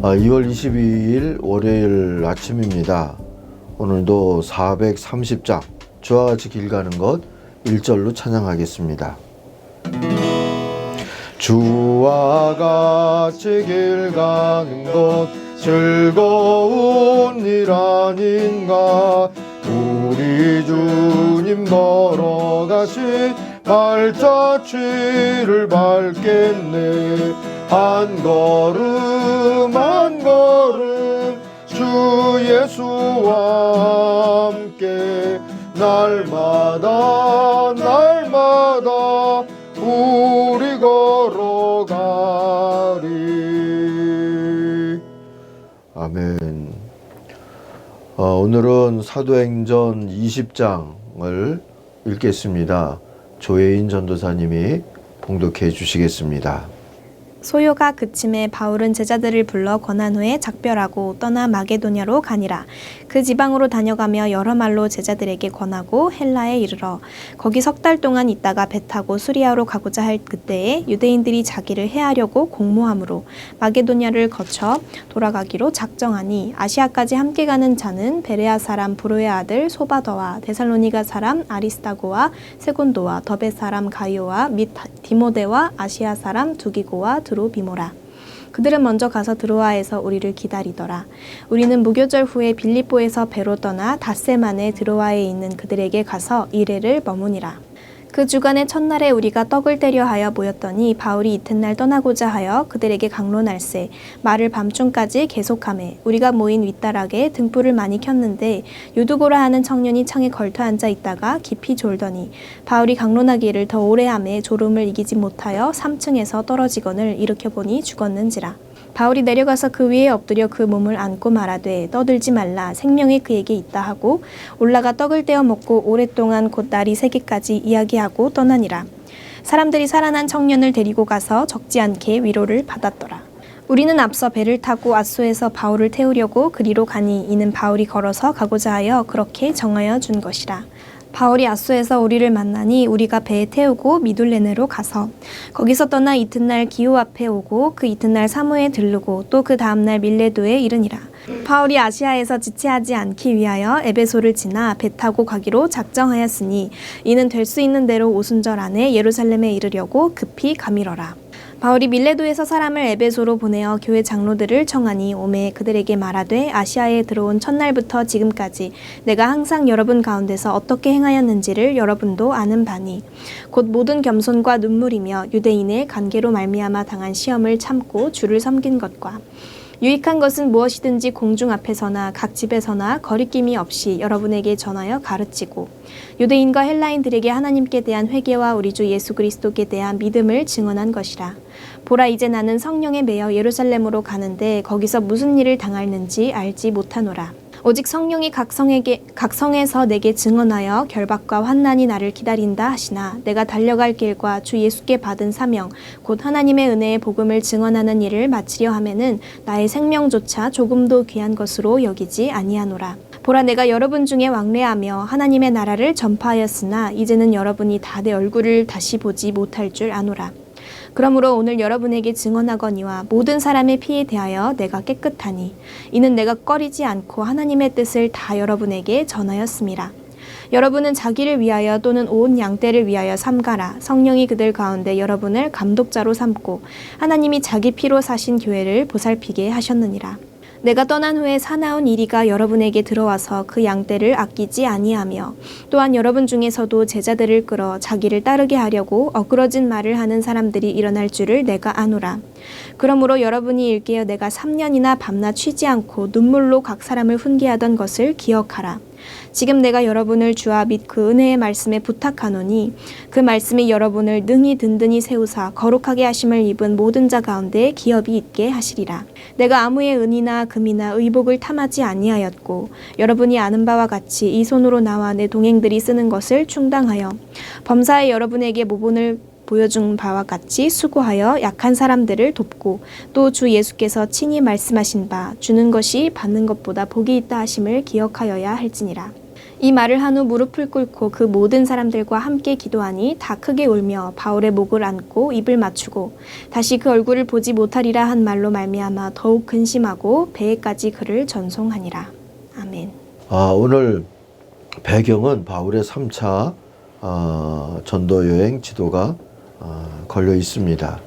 2월 22일 월요일 아침입니다. 오늘도 430장 주와 같이 길 가는 것 1절로 찬양하겠습니다. 주와 같이 길 가는 것 즐거운 일 아닌가. 우리 주님 걸어가신 발자취를 밟겠네. 한 걸음 한 걸음 주 예수와 함께 날마다 날마다 우리 걸어가리. 아멘. 오늘은 사도행전 20장을 읽겠습니다. 조혜인 전도사님이 봉독해 주시겠습니다. 소요가 그침에 바울은 제자들을 불러 권한 후에 작별하고 떠나 마게도냐로 가니라. 그 지방으로 다녀가며 여러 말로 제자들에게 권하고 헬라에 이르러 거기 석 달 동안 있다가 배 타고 수리아로 가고자 할 그때에 유대인들이 자기를 해하려고 공모함으로 마게도냐를 거쳐 돌아가기로 작정하니 아시아까지 함께 가는 자는 베레아 사람 브로의 아들 소바더와 데살로니가 사람 아리스다고와 세곤도와 더베 사람 가이오와 및 디모데와 아시아 사람 두기고와 드로비모라. 그들은 먼저 가서 드로아에서 우리를 기다리더라. 우리는 무교절 후에 빌립보에서 배로 떠나 닷새만에 드로아에 있는 그들에게 가서 이레를 머무니라. 그 주간의 첫날에 우리가 떡을 떼려 하여 모였더니 바울이 이튿날 떠나고자 하여 그들에게 강론할세 말을 밤중까지 계속하매 우리가 모인 윗다락에 등불을 많이 켰는데 유두고라 하는 청년이 창에 걸터 앉아 있다가 깊이 졸더니 바울이 강론하기를 더 오래 하매 졸음을 이기지 못하여 3층에서 떨어지거늘 일으켜 보니 죽었는지라. 바울이 내려가서 그 위에 엎드려 그 몸을 안고 말하되 떠들지 말라 생명이 그에게 있다 하고 올라가 떡을 떼어 먹고 오랫동안 곧 날이 새기까지 이야기하고 떠나니라. 사람들이 살아난 청년을 데리고 가서 적지 않게 위로를 받았더라. 우리는 앞서 배를 타고 앗소에서 바울을 태우려고 그리로 가니 이는 바울이 걸어서 가고자 하여 그렇게 정하여 준 것이라. 바울이 앗소에서 우리를 만나니 우리가 배에 태우고 미둘레네로 가서 거기서 떠나 이튿날 기호 앞에 오고 그 이튿날 사무에 들르고 또 그 다음날 밀레도에 이르니라. 바울이 아시아에서 지체하지 않기 위하여 에베소를 지나 배 타고 가기로 작정하였으니 이는 될 수 있는 대로 오순절 안에 예루살렘에 이르려고 급히 가밀어라. 바울이 밀레도에서 사람을 에베소로 보내어 교회 장로들을 청하니 오매 그들에게 말하되 아시아에 들어온 첫날부터 지금까지 내가 항상 여러분 가운데서 어떻게 행하였는지를 여러분도 아는 바니 곧 모든 겸손과 눈물이며 유대인의 관계로 말미암아 당한 시험을 참고 주를 섬긴 것과 유익한 것은 무엇이든지 공중 앞에서나 각 집에서나 거리낌이 없이 여러분에게 전하여 가르치고 유대인과 헬라인들에게 하나님께 대한 회개와 우리 주 예수 그리스도께 대한 믿음을 증언한 것이라. 보라 이제 나는 성령에 매여 예루살렘으로 가는데 거기서 무슨 일을 당할는지 알지 못하노라. 오직 성령이 각 성에서 내게 증언하여 결박과 환난이 나를 기다린다 하시나 내가 달려갈 길과 주 예수께 받은 사명 곧 하나님의 은혜의 복음을 증언하는 일을 마치려 하면은 나의 생명조차 조금도 귀한 것으로 여기지 아니하노라. 보라 내가 여러분 중에 왕래하며 하나님의 나라를 전파하였으나 이제는 여러분이 다 내 얼굴을 다시 보지 못할 줄 아노라. 그러므로 오늘 여러분에게 증언하거니와 모든 사람의 피에 대하여 내가 깨끗하니 이는 내가 꺼리지 않고 하나님의 뜻을 다 여러분에게 전하였음이라. 여러분은 자기를 위하여 또는 온 양떼를 위하여 삼가라. 성령이 그들 가운데 여러분을 감독자로 삼고 하나님이 자기 피로 사신 교회를 보살피게 하셨느니라. 내가 떠난 후에 사나운 이리가 여러분에게 들어와서 그 양떼를 아끼지 아니하며 또한 여러분 중에서도 제자들을 끌어 자기를 따르게 하려고 엇그러진 말을 하는 사람들이 일어날 줄을 내가 아노라. 그러므로 여러분이 일깨어 내가 3년이나 밤낮 쉬지 않고 눈물로 각 사람을 훈계하던 것을 기억하라. 지금 내가 여러분을 주와 및 그 은혜의 말씀에 부탁하노니 그 말씀이 여러분을 능히 든든히 세우사 거룩하게 하심을 입은 모든 자 가운데 기업이 있게 하시리라. 내가 아무의 은이나 금이나 의복을 탐하지 아니하였고 여러분이 아는 바와 같이 이 손으로 나와 내 동행들이 쓰는 것을 충당하여 범사에 여러분에게 모본을 보여준 바와 같이 수고하여 약한 사람들을 돕고 또 주 예수께서 친히 말씀하신 바 주는 것이 받는 것보다 복이 있다 하심을 기억하여야 할지니라. 이 말을 한 후 무릎을 꿇고 그 모든 사람들과 함께 기도하니 다 크게 울며 바울의 목을 안고 입을 맞추고 다시 그 얼굴을 보지 못하리라 한 말로 말미암아 더욱 근심하고 배에까지 그를 전송하니라. 아멘. 오늘 배경은 바울의 3차 전도여행 지도가 걸려 있습니다.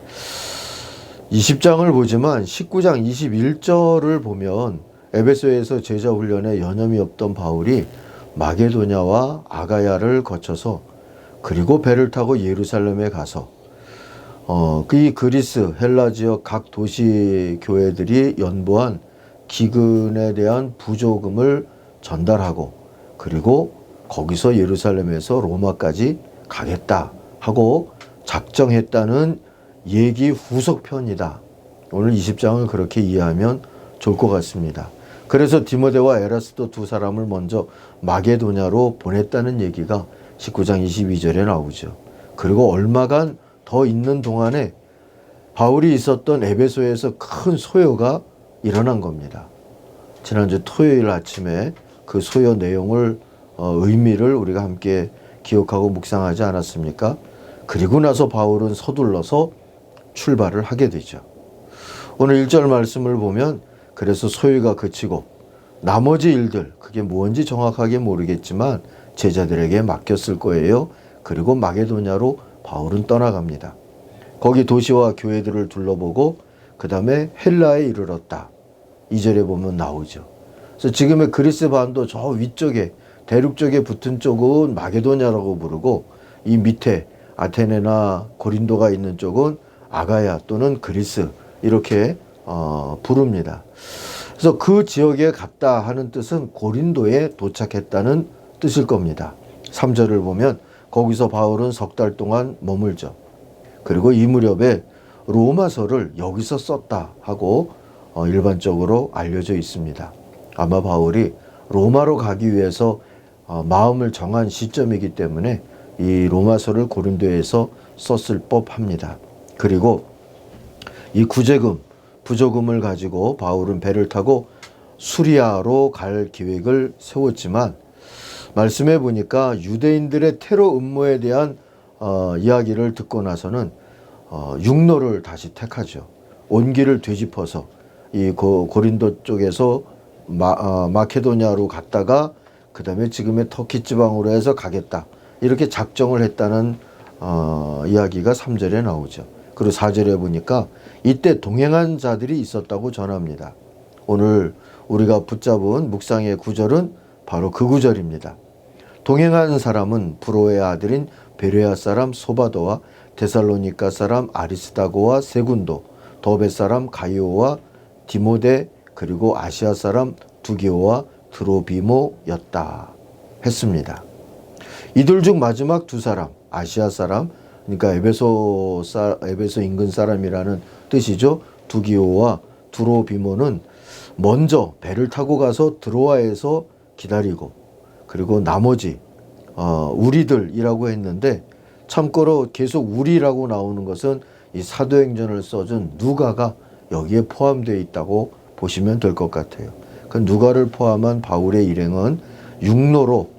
20장을 보지만 19장 21절을 보면 에베소에서 제자 훈련에 여념이 없던 바울이 마게도냐와 아가야를 거쳐서 그리고 배를 타고 예루살렘에 가서 이 그리스 헬라 지역 각 도시 교회들이 연보한 기근에 대한 부조금을 전달하고 그리고 거기서 예루살렘에서 로마까지 가겠다 하고 작정했다는 얘기 후속편이다. 오늘 20장을 그렇게 이해하면 좋을 것 같습니다. 그래서 디모데와 에라스도 두 사람을 먼저 마게도냐로 보냈다는 얘기가 19장 22절에 나오죠. 그리고 얼마간 더 있는 동안에 바울이 있었던 에베소에서 큰 소요가 일어난 겁니다. 지난주 토요일 아침에 그 소요 내용을 의미를 우리가 함께 기억하고 묵상하지 않았습니까? 그리고 나서 바울은 서둘러서 출발을 하게 되죠. 오늘 1절 말씀을 보면 그래서 소요가 그치고 나머지 일들 그게 뭔지 정확하게 모르겠지만 제자들에게 맡겼을 거예요. 그리고 마게도냐로 바울은 떠나갑니다. 거기 도시와 교회들을 둘러보고 그 다음에 헬라에 이르렀다. 2절에 보면 나오죠. 그래서 지금의 그리스 반도 저 위쪽에 대륙 쪽에 붙은 쪽은 마게도냐라고 부르고 이 밑에 아테네나 고린도가 있는 쪽은 아가야 또는 그리스 이렇게 부릅니다. 그래서 그 지역에 갔다 하는 뜻은 고린도에 도착했다는 뜻일 겁니다. 3절을 보면 거기서 바울은 석 달 동안 머물죠. 그리고 이 무렵에 로마서를 여기서 썼다 하고 일반적으로 알려져 있습니다. 아마 바울이 로마로 가기 위해서 마음을 정한 시점이기 때문에 이 로마서를 고린도에서 썼을 법합니다. 그리고 이 부조금을 가지고 바울은 배를 타고 수리아로 갈 계획을 세웠지만 말씀해 보니까 유대인들의 테러 음모에 대한 이야기를 듣고 나서는 육로를 다시 택하죠. 온 길을 되짚어서 이 고린도 쪽에서 마케도냐로 갔다가 그 다음에 지금의 터키 지방으로 해서 가겠다. 이렇게 작정을 했다는 이야기가 3절에 나오죠. 그리고 4절에 보니까 이때 동행한 자들이 있었다고 전합니다. 오늘 우리가 붙잡은 묵상의 구절은 바로 그 구절입니다. 동행한 사람은 브로의 아들인 베레아 사람 소바도와 데살로니가 사람 아리스다고와 세군도, 더베 사람 가이오와 디모데 그리고 아시아 사람 두기오와 드로비모였다 했습니다. 이들 중 마지막 두 사람, 아시아 사람, 그러니까 에베소 인근 사람이라는 뜻이죠. 두기오와 드로비모는 먼저 배를 타고 가서 드로아에서 기다리고 그리고 나머지 우리들이라고 했는데 참고로 계속 우리라고 나오는 것은 이 사도행전을 써준 누가가 여기에 포함되어 있다고 보시면 될 것 같아요. 그 누가를 포함한 바울의 일행은 육로로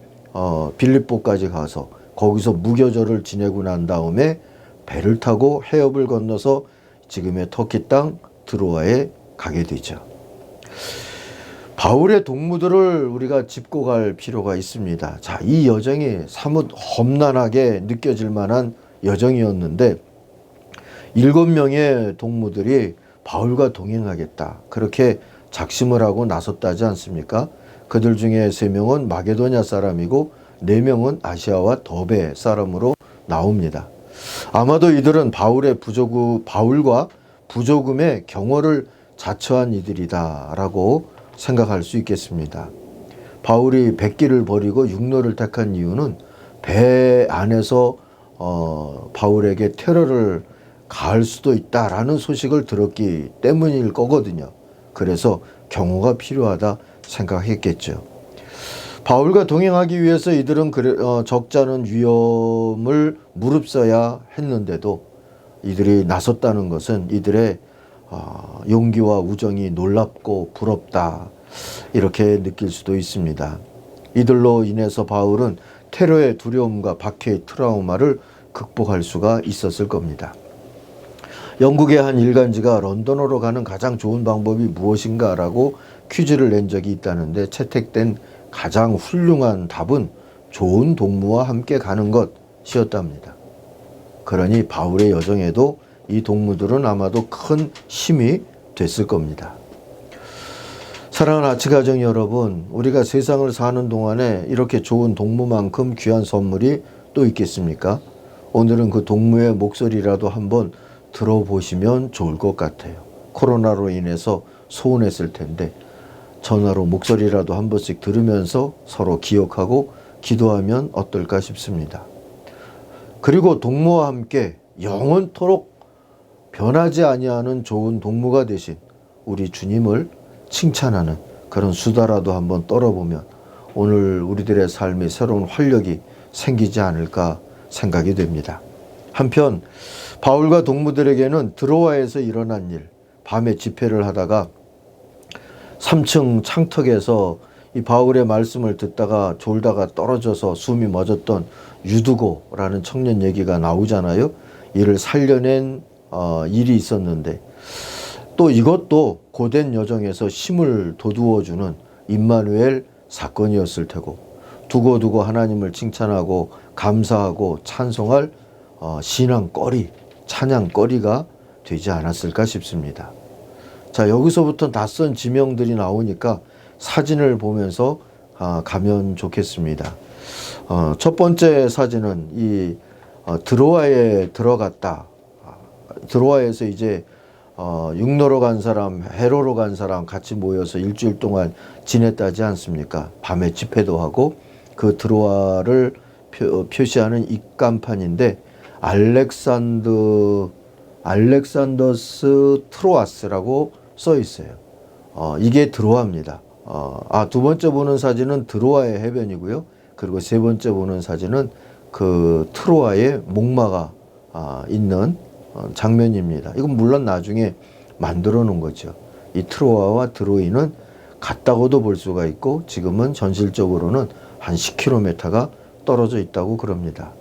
빌립보까지 가서 거기서 무교절을 지내고 난 다음에 배를 타고 해협을 건너서 지금의 터키 땅 드로아에 가게 되죠. 바울의 동무들을 우리가 짚고 갈 필요가 있습니다. 자, 이 여정이 사뭇 험난하게 느껴질 만한 여정이었는데 7명의 동무들이 바울과 동행하겠다. 그렇게 작심을 하고 나섰다지 않습니까? 그들 중에 3명은 마게도냐 사람이고 4명은 아시아와 더베 사람으로 나옵니다. 아마도 이들은 바울과 부조금의 경호를 자처한 이들이다라고 생각할 수 있겠습니다. 바울이 백기를 버리고 육로를 택한 이유는 배 안에서 바울에게 테러를 가할 수도 있다라는 소식을 들었기 때문일 거거든요. 그래서 경호가 필요하다 생각했겠죠. 바울과 동행하기 위해서 이들은 적잖은 위험을 무릅써야 했는데도 이들이 나섰다는 것은 이들의 용기와 우정이 놀랍고 부럽다 이렇게 느낄 수도 있습니다. 이들로 인해서 바울은 테러의 두려움과 박해의 트라우마를 극복할 수가 있었을 겁니다. 영국의 한 일간지가 런던으로 가는 가장 좋은 방법이 무엇인가라고 퀴즈를 낸 적이 있다는데 채택된 가장 훌륭한 답은 좋은 동무와 함께 가는 것이었답니다. 그러니 바울의 여정에도 이 동무들은 아마도 큰 힘이 됐을 겁니다. 사랑하는 아치가정 여러분, 우리가 세상을 사는 동안에 이렇게 좋은 동무만큼 귀한 선물이 또 있겠습니까? 오늘은 그 동무의 목소리라도 한번 들어보시면 좋을 것 같아요. 코로나로 인해서 소원했을 텐데 전화로 목소리라도 한 번씩 들으면서 서로 기억하고 기도하면 어떨까 싶습니다. 그리고 동무와 함께 영원토록 변하지 아니하는 좋은 동무가 되신 우리 주님을 칭찬하는 그런 수다라도 한번 떨어보면 오늘 우리들의 삶에 새로운 활력이 생기지 않을까 생각이 됩니다. 한편 바울과 동무들에게는 드로아에서 일어난 일, 밤에 집회를 하다가 3층 창턱에서 이 바울의 말씀을 듣다가 졸다가 떨어져서 숨이 멎었던 유두고라는 청년 얘기가 나오잖아요. 이를 살려낸 일이 있었는데 또 이것도 고된 여정에서 힘을 돋우어주는 임마누엘 사건이었을 테고 두고두고 하나님을 칭찬하고 감사하고 찬송할 신앙거리, 찬양거리가 되지 않았을까 싶습니다. 자, 여기서부터 낯선 지명들이 나오니까 사진을 보면서 가면 좋겠습니다. 첫 번째 사진은 이 드로아에 들어갔다. 드로아에서 이제 육로로 간 사람, 해로로 간 사람 같이 모여서 일주일 동안 지냈다지 않습니까? 밤에 집회도 하고 그 드로아를 표시하는 입간판인데 알렉산더스 트로아스라고 써 있어요. 이게 드로아입니다. 두 번째 보는 사진은 드로아의 해변이고요. 그리고 세 번째 보는 사진은 그 트로아의 목마가 있는 장면입니다. 이건 물론 나중에 만들어 놓은 거죠. 이 트로아와 드로이는 같다고도 볼 수가 있고 지금은 전실적으로는 한 10km가 떨어져 있다고 그럽니다.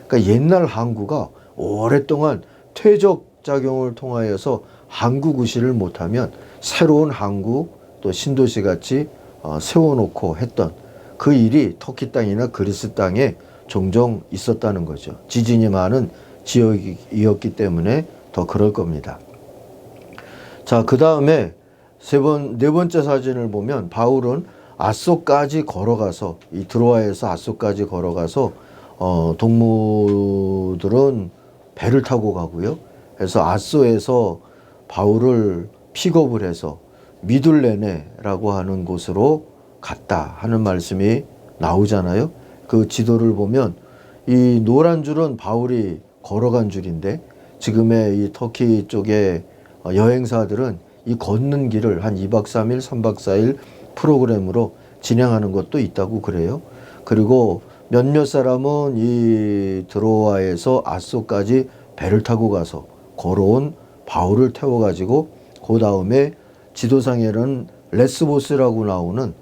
그러니까 옛날 항구가 오랫동안 퇴적작용을 통하여서 항구 구실을 못하면 새로운 항구 또 신도시 같이 세워놓고 했던 그 일이 터키 땅이나 그리스 땅에 종종 있었다는 거죠. 지진이 많은 지역이었기 때문에 더 그럴 겁니다. 자, 그 다음에 네 번째 사진을 보면 바울은 아소까지 걸어가서 이 드로아에서 아소까지 걸어가서 동무들은 배를 타고 가고요. 그래서 아소에서 바울을 픽업을 해서 미둘레네라고 하는 곳으로 갔다 하는 말씀이 나오잖아요. 그 지도를 보면 이 노란 줄은 바울이 걸어간 줄인데 지금의 이 터키 쪽의 여행사들은 이 걷는 길을 한 2박 3일, 3박 4일 프로그램으로 진행하는 것도 있다고 그래요. 그리고 몇몇 사람은 이 드로아에서 아소까지 배를 타고 가서 걸어온 바울을 태워가지고 그 다음에 지도상에는 레스보스라고 나오는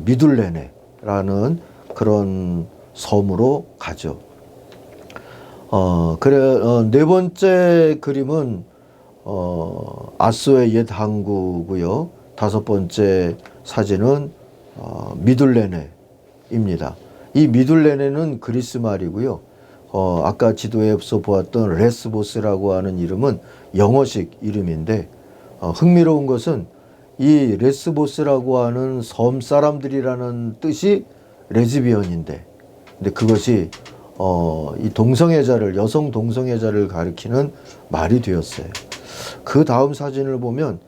미둘레네라는 그런 섬으로 가죠. 네 번째 그림은 아소의 옛 항구고요. 다섯 번째 사진은 미둘레네입니다. 이 미둘레네는 그리스 말이고요. 아까 지도에서 보았던 레스보스라고 하는 이름은 영어식 이름인데 흥미로운 것은 이 레스보스라고 하는 섬 사람들이라는 뜻이 레즈비언인데 근데 그것이 이 동성애자를 여성 동성애자를 가리키는 말이 되었어요. 그 다음 사진을 보면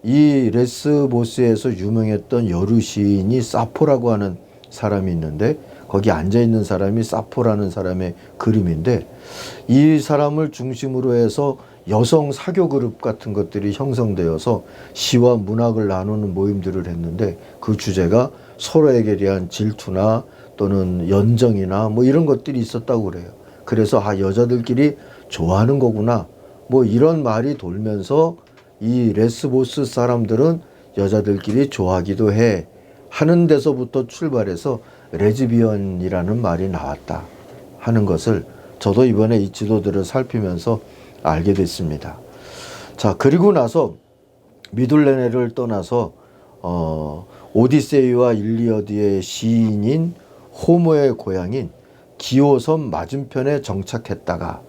이 레스보스에서 유명했던 여류 시인이 사포라고 하는 사람이 있는데 거기 앉아있는 사람이 사포라는 사람의 그림인데 이 사람을 중심으로 해서 여성 사교 그룹 같은 것들이 형성되어서 시와 문학을 나누는 모임들을 했는데 그 주제가 서로에게 대한 질투나 또는 연정이나 뭐 이런 것들이 있었다고 그래요. 그래서 여자들끼리 좋아하는 거구나 뭐 이런 말이 돌면서 이 레스보스 사람들은 여자들끼리 좋아하기도 해 하는 데서부터 출발해서 레즈비언이라는 말이 나왔다 하는 것을 저도 이번에 이 지도들을 살피면서 알게 됐습니다. 자, 그리고 나서 미둘레네를 떠나서 오디세이와 일리어드의 시인인 호모의 고향인 기호섬 맞은편에 정착했다가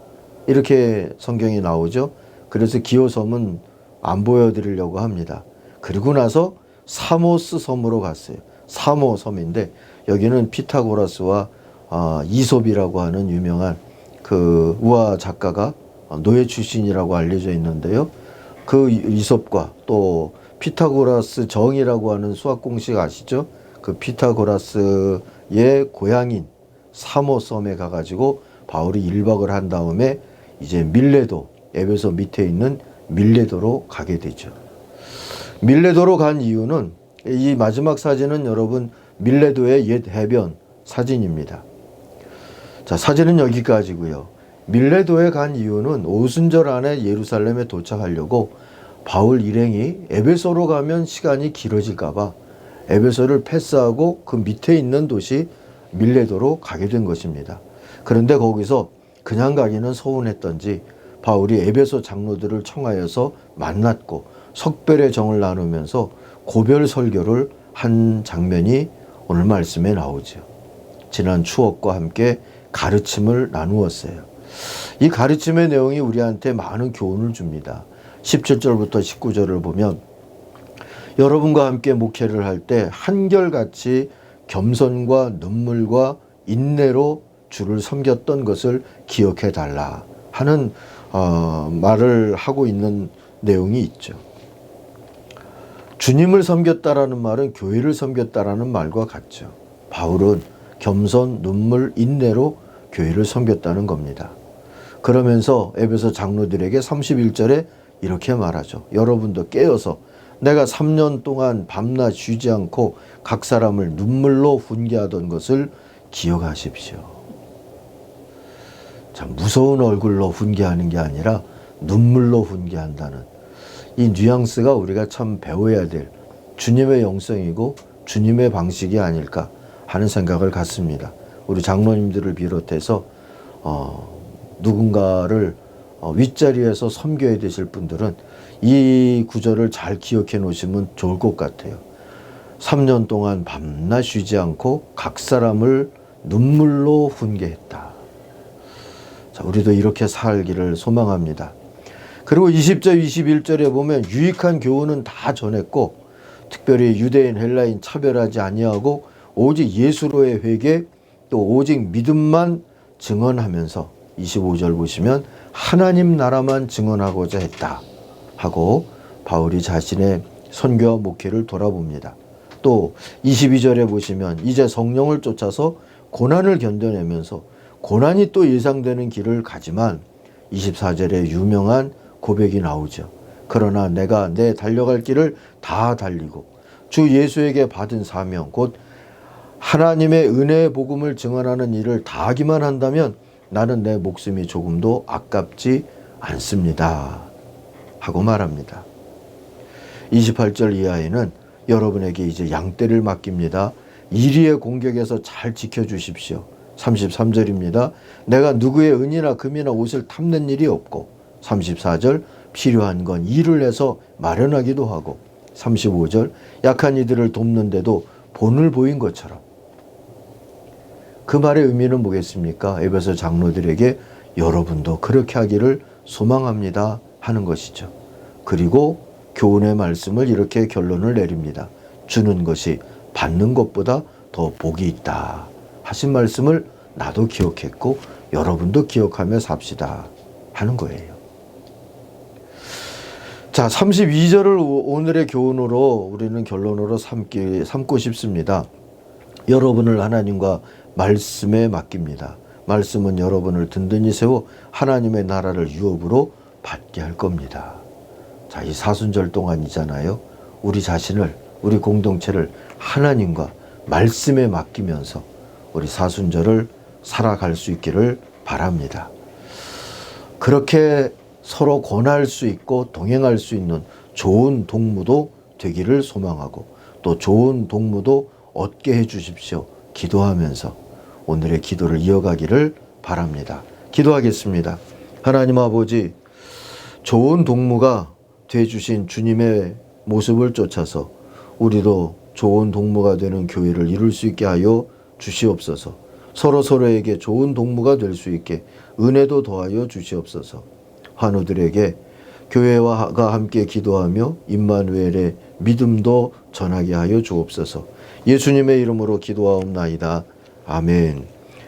이렇게 성경이 나오죠. 그래서 기호섬은 안 보여드리려고 합니다. 그리고 나서 사모스 섬으로 갔어요. 사모 섬인데 여기는 피타고라스와 이솝이라고 하는 유명한 그 우화 작가가 노예 출신이라고 알려져 있는데요. 그 이솝과 또 피타고라스 정이라고 하는 수학 공식 아시죠? 그 피타고라스의 고향인 사모 섬에 가가지고 바울이 1박을 한 다음에 이제 밀레도, 에베소 밑에 있는 밀레도로 가게 되죠. 밀레도로 간 이유는 이 마지막 사진은 여러분 밀레도의 옛 해변 사진입니다. 자, 사진은 여기까지고요. 밀레도에 간 이유는 오순절 안에 예루살렘에 도착하려고 바울 일행이 에베소로 가면 시간이 길어질까 봐 에베소를 패스하고 그 밑에 있는 도시 밀레도로 가게 된 것입니다. 그런데 거기서 그냥 가기는 서운했던지 바울이 에베소 장로들을 청하여서 만났고 석별의 정을 나누면서 고별 설교를 한 장면이 오늘 말씀에 나오죠. 지난 추억과 함께 가르침을 나누었어요. 이 가르침의 내용이 우리한테 많은 교훈을 줍니다. 17절부터 19절을 보면 여러분과 함께 목회를 할 때 한결같이 겸손과 눈물과 인내로 주를 섬겼던 것을 기억해 달라 하는 말을 하고 있는 내용이 있죠. 주님을 섬겼다라는 말은 교회를 섬겼다라는 말과 같죠. 바울은 겸손, 눈물, 인내로 교회를 섬겼다는 겁니다. 그러면서 에베소 장로들에게 31절에 이렇게 말하죠. 여러분도 깨어서 내가 3년 동안 밤낮 쉬지 않고 각 사람을 눈물로 훈계하던 것을 기억하십시오. 참 무서운 얼굴로 훈계하는 게 아니라 눈물로 훈계한다는 이 뉘앙스가 우리가 참 배워야 될 주님의 영성이고 주님의 방식이 아닐까 하는 생각을 갖습니다. 우리 장로님들을 비롯해서 누군가를 윗자리에서 섬겨야 되실 분들은 이 구절을 잘 기억해 놓으시면 좋을 것 같아요. 3년 동안 밤낮 쉬지 않고 각 사람을 눈물로 훈계했다. 자, 우리도 이렇게 살기를 소망합니다. 그리고 20절, 21절에 보면 유익한 교훈은 다 전했고 특별히 유대인, 헬라인 차별하지 아니하고 오직 예수로의 회개 또 오직 믿음만 증언하면서 25절 보시면 하나님 나라만 증언하고자 했다 하고 바울이 자신의 선교와 목회를 돌아봅니다. 또 22절에 보시면 이제 성령을 쫓아서 고난을 견뎌내면서 고난이 또 예상되는 길을 가지만 24절에 유명한 고백이 나오죠. 그러나 내가 내 달려갈 길을 다 달리고 주 예수에게 받은 사명 곧 하나님의 은혜의 복음을 증언하는 일을 다 하기만 한다면 나는 내 목숨이 조금도 아깝지 않습니다 하고 말합니다. 28절 이하에는 여러분에게 이제 양떼를 맡깁니다. 이리의 공격에서 잘 지켜주십시오. 33절입니다. 내가 누구의 은이나 금이나 옷을 탐낸 일이 없고 34절 필요한 건 일을 해서 마련하기도 하고 35절 약한 이들을 돕는데도 본을 보인 것처럼 그 말의 의미는 뭐겠습니까? 에베소 장로들에게 여러분도 그렇게 하기를 소망합니다 하는 것이죠. 그리고 교훈의 말씀을 이렇게 결론을 내립니다. 주는 것이 받는 것보다 더 복이 있다 하신 말씀을 나도 기억했고 여러분도 기억하며 삽시다 하는 거예요. 자, 32절을 오늘의 교훈으로 우리는 결론으로 삼고 싶습니다. 여러분을 하나님과 말씀에 맡깁니다. 말씀은 여러분을 든든히 세워 하나님의 나라를 유업으로 받게 할 겁니다. 자, 이 사순절 동안이잖아요. 우리 자신을, 우리 공동체를 하나님과 말씀에 맡기면서 우리 사순절을 살아갈 수 있기를 바랍니다. 그렇게 서로 권할 수 있고 동행할 수 있는 좋은 동무도 되기를 소망하고 또 좋은 동무도 얻게 해 주십시오. 기도하면서 오늘의 기도를 이어가기를 바랍니다. 기도하겠습니다. 하나님 아버지, 좋은 동무가 되어주신 주님의 모습을 쫓아서 우리도 좋은 동무가 되는 교회를 이룰 수 있게 하여 주시옵소서. 서로에게 좋은 동무가 될 수 있게 은혜도 더하여 주시옵소서. 환우들에게 교회와 함께 기도하며 임마누엘의 믿음도 전하게 하여 주옵소서. 예수님의 이름으로 기도하옵나이다. 아멘.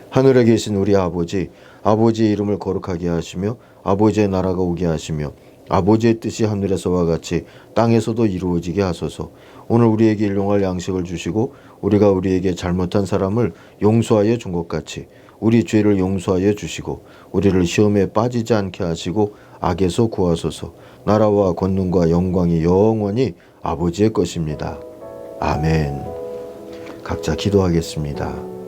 하늘에 계신 우리 아버지, 아버지의 이름을 거룩하게 하시며 아버지의 나라가 오게 하시며 아버지의 뜻이 하늘에서와 같이 땅에서도 이루어지게 하소서. 오늘 우리에게 일용할 양식을 주시고 우리가 우리에게 잘못한 사람을 용서하여 준 것 같이 우리 죄를 용서하여 주시고 우리를 시험에 빠지지 않게 하시고 악에서 구하소서. 나라와 권능과 영광이 영원히 아버지의 것입니다. 아멘. 각자 기도하겠습니다.